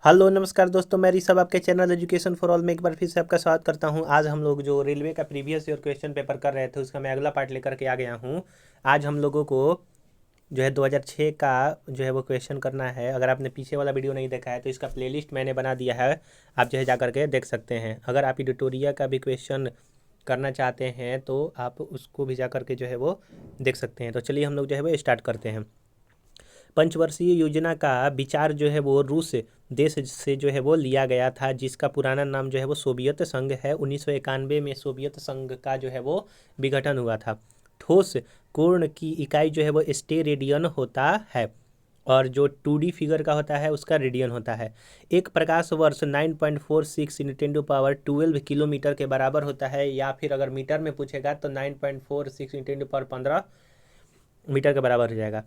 Hello नमस्कार दोस्तों, मैं ऋषभ आपके चैनल एजुकेशन फॉर ऑल में एक बार फिर से आपका स्वागत करता हूं। आज हम लोग जो रेलवे का प्रीवियस ईयर क्वेश्चन पेपर कर रहे थे उसका मैं अगला पार्ट लेकर के आ गया हूं। आज हम लोगों को जो है 2006 का जो है वो क्वेश्चन करना है। अगर आपने पीछे वाला वीडियो नहीं देखा है तो इसका प्लेलिस्ट मैंने बना दिया है, आप जो है जा करके देख सकते हैं। अगर आप एडिटोरिया का भी क्वेश्चन करना चाहते हैं तो आप उसको भी जा करके जो है वो देख सकते हैं। तो चलिए हम लोग जो है वो स्टार्ट करते हैं। पंचवर्षीय योजना का विचार जो है वो रूस देश से जो है वो लिया गया था, जिसका पुराना नाम जो है वो सोवियत संघ है। 1991 में सोवियत संघ का जो है वो विघटन हुआ था। ठोस कोण की इकाई जो है वो स्टेरेडियन होता है और जो 2D फिगर का होता है उसका रेडियन होता है। एक प्रकाश वर्ष 9.46 × 10⁻12 किलोमीटर के बराबर होता है, या फिर अगर मीटर में पूछेगा तो 9.46 × 10⁻15 मीटर के बराबर हो जाएगा।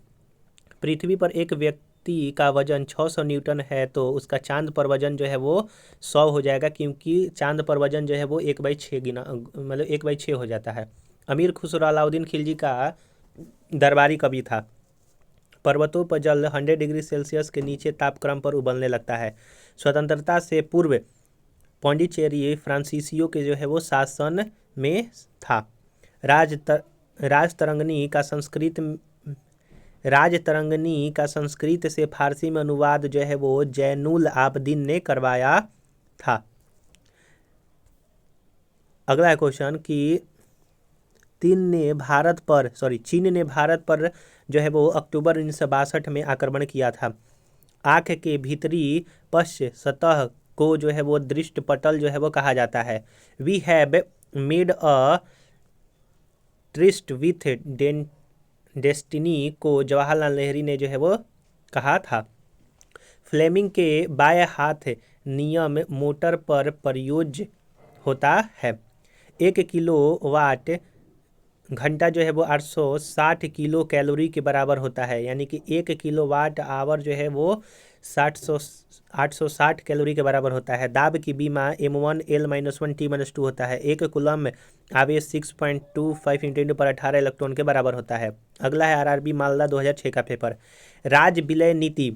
पृथ्वी पर एक व्यक्ति का वजन 600 न्यूटन है, तो उसका चांद पर वजन जो है वो 100 हो जाएगा, क्योंकि चांद पर वजन जो है वो 1/6 गिना मतलब 1/6 हो जाता है। अमीर खुसरो अलाउद्दीन खिलजी का दरबारी कवि था। पर्वतों पर जल 100 डिग्री सेल्सियस के नीचे तापक्रम पर उबलने लगता है। स्वतंत्रता से पूर्व पौंडीचेरी फ्रांसीसियों के जो है वो शासन में था। राज तर, राजतरंगिणी का संस्कृत राजतरंगिणी का संस्कृत से फारसी में अनुवाद जो है वो जैनुल आबदीन ने करवाया था। अगला है क्वेश्चन कि चीन ने भारत पर जो है वो अक्टूबर 1962 में आक्रमण किया था। आँख के भीतरी पश्च सतह को जो है वो दृष्ट पटल जो है वो कहा जाता है। We have made a tryst with destiny को जवाहरलाल नेहरू ने जो है वो कहा था। फ्लेमिंग के बाएं हाथ नियम मोटर पर प्रयोज्य होता है। 1 किलोवाट घंटा जो है वो 860 किलो कैलोरी के बराबर होता है, यानी कि 1 किलोवाट आवर जो है वो 860 कैलोरी के बराबर होता है। दाब की बीमा M1L-1T-2 होता है। 1 कूलम आवेश 6.25 × 1018 इलेक्ट्रॉन के बराबर होता है। अगला है RRB मालदा 2006 का पेपर। राज्य विलय नीति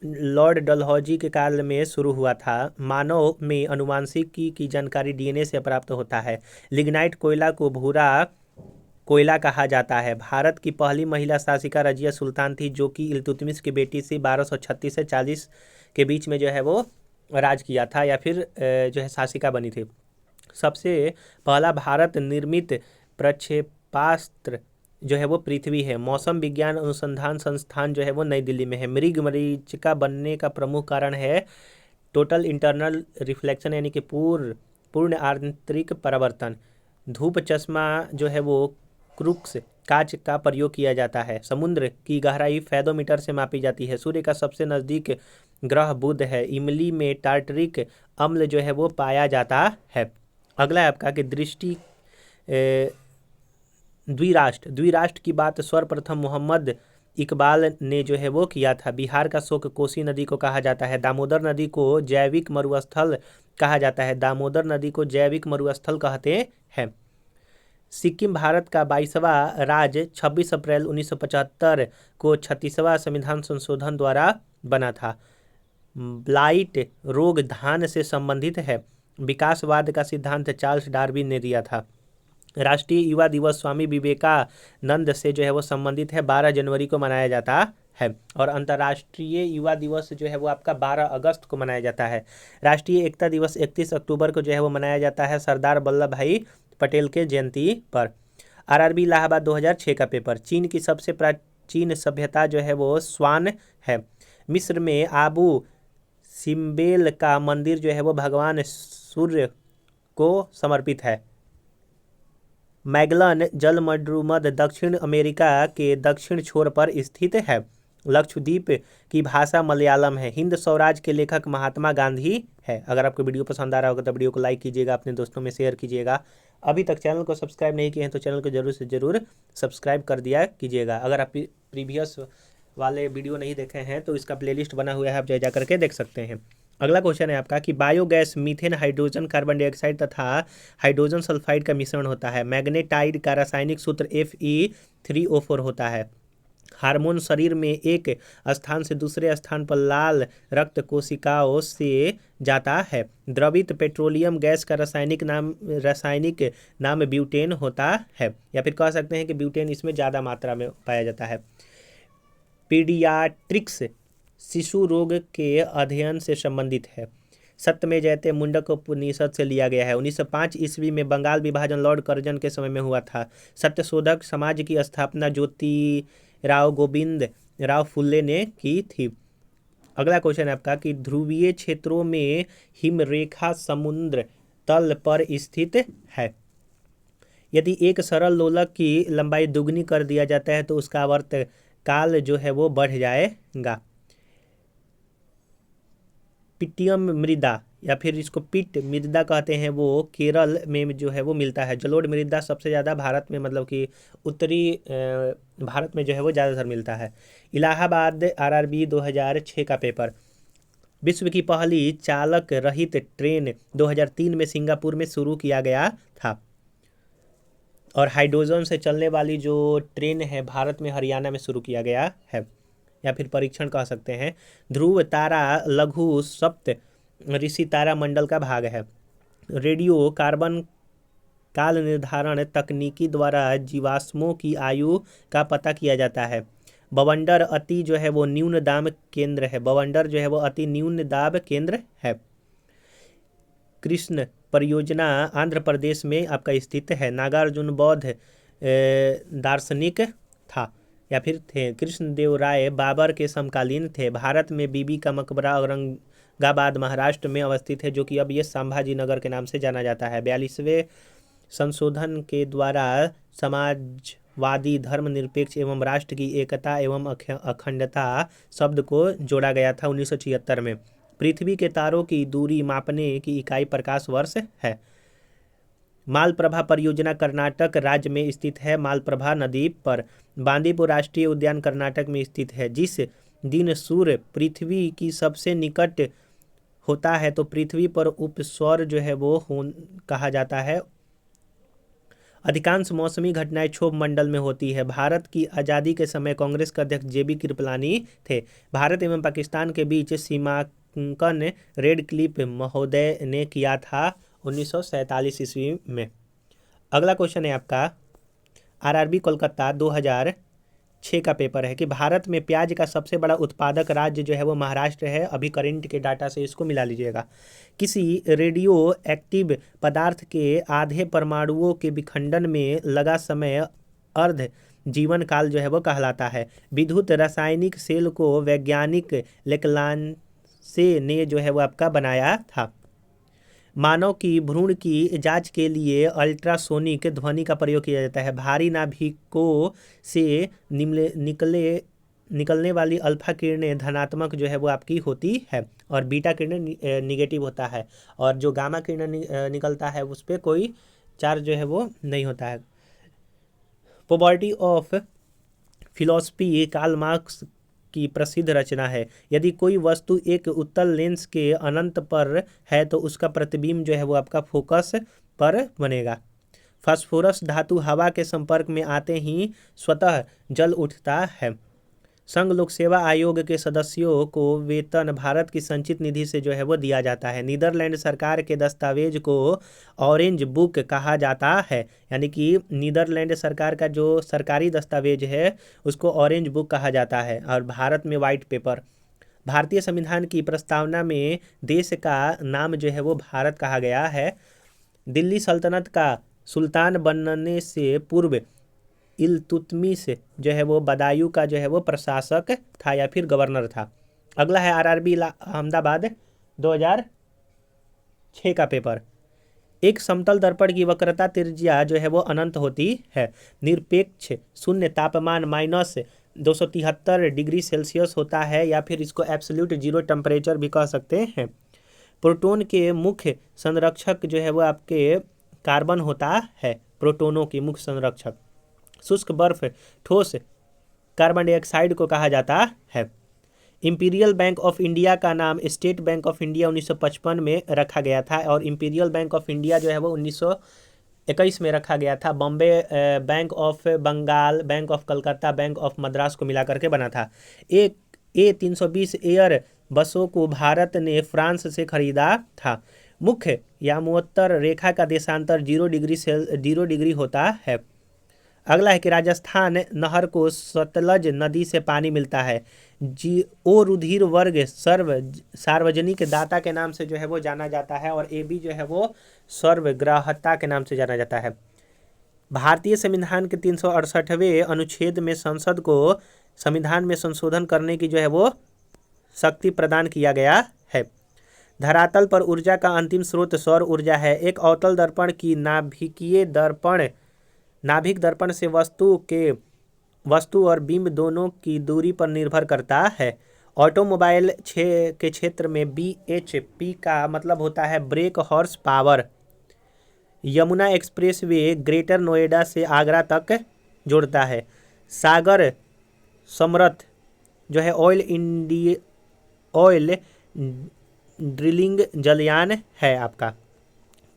लॉर्ड डलहौजी के काल में शुरू हुआ था। मानव में अनुवांशिकी की जानकारी DNA से प्राप्त होता है। लिग्नाइट कोयला को भूरा कोयला कहा जाता है। भारत की पहली महिला शासिका रजिया सुल्तान थी, जो कि इल्तुतमिश की बेटी से 1236 से 40 के बीच में जो है वो राज किया था, या फिर जो है शासिका बनी थी। सबसे पहला भारत निर्मित प्रक्षेपास्त्र जो है वो पृथ्वी है। मौसम विज्ञान अनुसंधान संस्थान जो है वो नई दिल्ली में है। मृग मरीचिका बनने का प्रमुख कारण है टोटल इंटरनल रिफ्लेक्शन, यानी कि पूर्ण आंतरिक परावर्तन। धूप चश्मा जो है वो क्रूक्स कांच का प्रयोग किया जाता है। समुद्र की गहराई फैदोमीटर से मापी जाती है। सूर्य का सबसे नज़दीक ग्रह बुध है। इमली में टार्टरिक अम्ल जो है वो पाया जाता है। अगला है आपका कि द्विराष्ट्र की बात सर्वप्रथम मोहम्मद इकबाल ने जो है वो किया था। बिहार का शोक कोसी नदी को कहा जाता है। दामोदर नदी को जैविक मरुस्थल कहा जाता है। दामोदर नदी को जैविक मरुस्थल कहते हैं। सिक्किम भारत का 22वां राज्य 26 अप्रैल 1975 को 36वां संविधान संशोधन द्वारा बना था। ब्लाइट रोग धान से संबंधित है। विकासवाद का सिद्धांत चार्ल्स डार्विन ने दिया था। राष्ट्रीय युवा दिवस स्वामी विवेकानंद से जो है वो संबंधित है, 12 जनवरी को मनाया जाता है। और अंतर्राष्ट्रीय युवा दिवस जो है वो आपका 12 अगस्त को मनाया जाता है। राष्ट्रीय एकता दिवस 31 अक्टूबर को जो है वो मनाया जाता है, सरदार वल्लभ भाई पटेल के जयंती पर। RRB इलाहाबाद 2006 का पेपर। चीन की सबसे प्राचीन सभ्यता जो है वो स्वान है। मिस्र में आबू सिम्बेल का मंदिर जो है वो भगवान सूर्य को समर्पित है। मैगलन जलमंडूमध्य दक्षिण अमेरिका के दक्षिण छोर पर स्थित है। लक्षद्वीप की भाषा मलयालम है। हिंद स्वराज के लेखक महात्मा गांधी है। अगर आपको वीडियो पसंद आ रहा होगा तो वीडियो को लाइक कीजिएगा, अपने दोस्तों में शेयर कीजिएगा। अभी तक चैनल को सब्सक्राइब नहीं किए हैं तो चैनल को जरूर से ज़रूर सब्सक्राइब कर दिया कीजिएगा। अगर आप प्रीवियस वाले वीडियो नहीं देखे हैं तो इसका प्लेलिस्ट बना हुआ है, आप जा करके देख सकते हैं। अगला क्वेश्चन है आपका कि biogas methane hydrogen carbon dioxide तथा हाइड्रोजन सल्फाइड का मिश्रण होता है। मैग्नेटाइड का रासायनिक सूत्र Fe3O4 होता है। हार्मोन शरीर में एक स्थान से दूसरे स्थान पर लाल रक्त कोशिकाओं से जाता है। द्रवित पेट्रोलियम गैस का रासायनिक नाम ब्यूटेन होता है, या फिर कह सकते हैं कि ब्यूटेन इसमें ज़्यादा मात्रा में पाया जाता है। पीडियाट्रिक्स शिशु रोग के अध्ययन से संबंधित है। सत्यमेव जयते मुंडक उपनिषद से लिया गया है। 1905 ईस्वी में बंगाल विभाजन लॉर्ड कर्जन के समय में हुआ था। सत्यशोधक समाज की स्थापना ज्योतिराव गोविंद राव फुल्ले ने की थी। अगला क्वेश्चन है आपका कि ध्रुवीय क्षेत्रों में हिमरेखा समुद्र तल पर स्थित है। यदि एक सरल लोलक की लंबाई दुगनी कर दिया जाता है तो उसका आवर्त काल जो है वो बढ़ जाएगा। पिट्टियम मृदा या फिर इसको पिट मृदा कहते हैं, वो केरल में जो है वो मिलता है। जलोढ़ मृदा सबसे ज़्यादा भारत में, मतलब कि उत्तरी भारत में जो है वो ज़्यादातर मिलता है। इलाहाबाद RRB 2006 का पेपर। विश्व की पहली चालक रहित ट्रेन 2003 में सिंगापुर में शुरू किया गया था। और हाइड्रोजन से चलने वाली जो ट्रेन है भारत में हरियाणा में शुरू किया गया है, या फिर परीक्षण कह सकते हैं। ध्रुव तारा लघु सप्त ऋषि तारा मंडल का भाग है। रेडियो कार्बन काल निर्धारण तकनीकी द्वारा जीवाश्मों की आयु का पता किया जाता है। बवंडर अति जो है वो न्यून दाब केंद्र है। बवंडर जो है वो अति न्यून दाब केंद्र है। कृष्ण परियोजना आंध्र प्रदेश में आपका स्थित है। नागार्जुन बौद्ध दार्शनिक था या फिर थे। कृष्णदेव राय बाबर के समकालीन थे। भारत में बीबी का मकबरा औरंगाबाद महाराष्ट्र में अवस्थित है, जो कि अब ये संभाजी नगर के नाम से जाना जाता है। 42वें संशोधन के द्वारा समाजवादी धर्मनिरपेक्ष एवं राष्ट्र की एकता एवं अखंडता शब्द को जोड़ा गया था 1976 में। पृथ्वी के तारों की दूरी मापने की इकाई प्रकाश वर्ष है। मालप्रभा परियोजना कर्नाटक राज्य में स्थित है। मालप्रभा नदी पर। बांदीपुर राष्ट्रीय उद्यान कर्नाटक में स्थित है। जिस दिन सूर्य पृथ्वी की सबसे निकट होता है तो पृथ्वी पर उपसौर जो है वो कहा जाता है। अधिकांश मौसमी घटनाएं क्षोभ मंडल में होती है। भारत की आज़ादी के समय कांग्रेस के अध्यक्ष JB कृपलानी थे। भारत एवं पाकिस्तान के बीच सीमांकन रेडक्लिफ महोदय ने किया था 1947 ईस्वी में। अगला क्वेश्चन है आपका RRB कोलकाता 2006 का पेपर है कि भारत में प्याज का सबसे बड़ा उत्पादक राज्य जो है वो महाराष्ट्र है। अभी करंट के डाटा से इसको मिला लीजिएगा। किसी रेडियो एक्टिव पदार्थ के आधे परमाणुओं के विखंडन में लगा समय अर्ध जीवन काल जो है वो कहलाता है। विद्युत रासायनिक सेल को वैज्ञानिक लेक्लांसे ने जो है वो आपका बनाया था। मानव की भ्रूण की जांच के लिए अल्ट्रासोनिक ध्वनि का प्रयोग किया जाता है। भारी नाभिकों से निकलने वाली अल्फा किरणें धनात्मक जो है वो आपकी होती है और बीटा किरणें निगेटिव होता है, और जो गामा किरणें निकलता है उस पर कोई चार्ज जो है वो नहीं होता है। Poverty of philosophy Karl Marx की प्रसिद्ध रचना है। यदि कोई वस्तु एक उत्तल लेंस के अनंत पर है तो उसका प्रतिबिंब जो है वो आपका फोकस पर बनेगा। फास्फोरस धातु हवा के संपर्क में आते ही स्वतः जल उठता है। संघ लोक सेवा आयोग के सदस्यों को वेतन भारत की संचित निधि से जो है वो दिया जाता है। नीदरलैंड सरकार के दस्तावेज को ऑरेंज बुक कहा जाता है, यानी कि नीदरलैंड सरकार का जो सरकारी दस्तावेज है उसको ऑरेंज बुक कहा जाता है, और भारत में वाइट पेपर। भारतीय संविधान की प्रस्तावना में देश का नाम जो है वो भारत कहा गया है। दिल्ली सल्तनत का सुल्तान बनने से पूर्व इल्तुतमिश जो है वो बदायूं का जो है वो प्रशासक था या फिर गवर्नर था। अगला है RRB अहमदाबाद 2006 का पेपर। एक समतल दर्पण की वक्रता त्रिज्या जो है वो अनंत होती है। निरपेक्ष शून्य तापमान -273 डिग्री सेल्सियस होता है, या फिर इसको एब्सोल्यूट जीरो टेम्परेचर भी कह सकते हैं। प्रोटॉन के मुख्य संरक्षक जो है वो आपके कार्बन होता है, प्रोटोनों की मुख्य संरक्षक। शुष्क बर्फ ठोस कार्बन डाइऑक्साइड को कहा जाता है। इंपीरियल बैंक ऑफ इंडिया का नाम स्टेट बैंक ऑफ इंडिया 1955 में रखा गया था, और इंपीरियल बैंक ऑफ इंडिया जो है वो 21 में रखा गया था। Bombay bank of Bengal, bank of Calcutta, bank of Madras को मिला करके बना था। A320 एयर बसों को भारत ने फ्रांस से खरीदा था। मुख्य यामोत्तर रेखा का देशांतर 0 डिग्री होता है। अगला है कि राजस्थान नहर को सतलज नदी से पानी मिलता है। ओ रुधिर वर्ग सार्वजनिक दाता के नाम से जो है वो जाना जाता है, और AB जो है वो सर्वग्राहता के नाम से जाना जाता है। भारतीय संविधान के 368वें अनुच्छेद में संसद को संविधान में संशोधन करने की जो है वो शक्ति प्रदान किया गया है। धरातल पर ऊर्जा का अंतिम स्रोत सौर ऊर्जा है। एक अवतल दर्पण की नाभिक दर्पण से वस्तु और बिंब दोनों की दूरी पर निर्भर करता है। ऑटोमोबाइल के क्षेत्र में BHP का मतलब होता है break horse power. Yamuna express way greater Noida से आगरा तक जोड़ता है। सागर समर्थ जो है ऑयल ड्रिलिंग जलयान है आपका।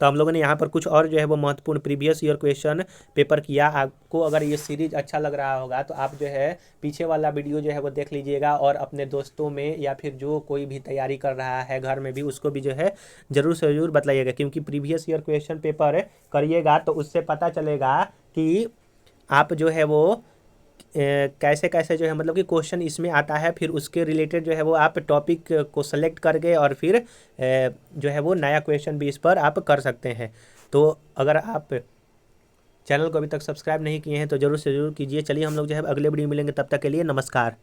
तो हम लोगों ने यहाँ पर कुछ और जो है वो महत्वपूर्ण प्रीवियस ईयर क्वेश्चन पेपर किया। आपको अगर ये सीरीज अच्छा लग रहा होगा तो आप जो है पीछे वाला वीडियो जो है वो देख लीजिएगा, और अपने दोस्तों में या फिर जो कोई भी तैयारी कर रहा है घर में भी उसको भी जो है ज़रूर से ज़रूर बताइएगा, क्योंकि प्रीवियस ईयर क्वेश्चन पेपर करिएगा तो उससे पता चलेगा कि आप जो है वो कैसे कैसे जो है मतलब कि क्वेश्चन इसमें आता है। फिर उसके रिलेटेड जो है वो आप टॉपिक को सेलेक्ट करके और फिर जो है वो नया क्वेश्चन भी इस पर आप कर सकते हैं। तो अगर आप चैनल को अभी तक सब्सक्राइब नहीं किए हैं तो ज़रूर से ज़रूर कीजिए। चलिए हम लोग जो है अगले वीडियो में मिलेंगे, तब तक के लिए नमस्कार।